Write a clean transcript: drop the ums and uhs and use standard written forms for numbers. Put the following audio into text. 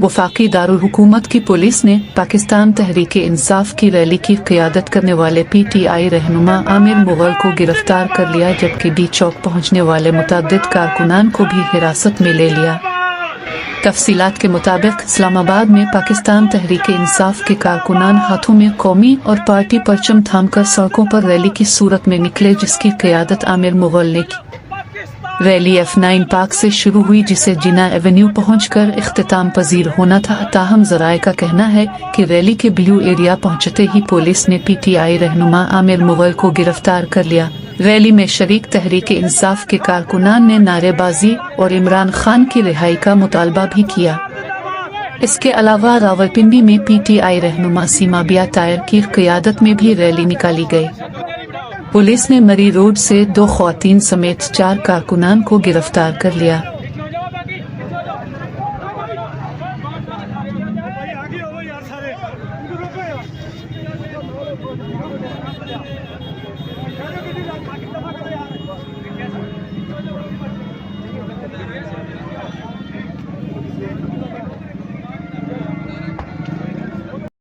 वफाकी दारुल हुकूमत की पुलिस ने पाकिस्तान तहरीक इंसाफ की रैली की क़ियादत करने वाले PTI रहनुमा आमिर मुग़ल को गिरफ्तार कर लिया, जबकि डी चौक पहुंचने वाले मुतअद्दिद कारकुनान को भी हिरासत में ले लिया। तफसीलात के मुताबिक इस्लामाबाद में पाकिस्तान तहरीक इंसाफ के कारकुनान हाथों में कौमी और पार्टी परचम थामकर सड़कों पर रैली की सूरत में निकले, जिसकी क़ियादत आमिर मुग़ल ने की। रैली F9 पार्क से शुरू हुई, जिसे जिना एवेन्यू पहुंचकर इख्तिताम पजीर होना था। ताहम ज़राए का कहना है कि रैली के ब्लू एरिया पहुंचते ही पुलिस ने PTI रहनुमा आमिर मुग़ल को गिरफ्तार कर लिया। रैली में शरीक तहरीक इंसाफ के कारकुनान ने नारेबाजी और इमरान खान की रिहाई का मुतालबा भी किया। इसके अलावा रावलपिंडी में PTI रहनुमा सीमाबिया तायर की क़ियादत में भी रैली निकाली गई। पुलिस ने मरी रोड से 2 ख़वातीन समेत 4 कारकुनान को गिरफ्तार कर लिया।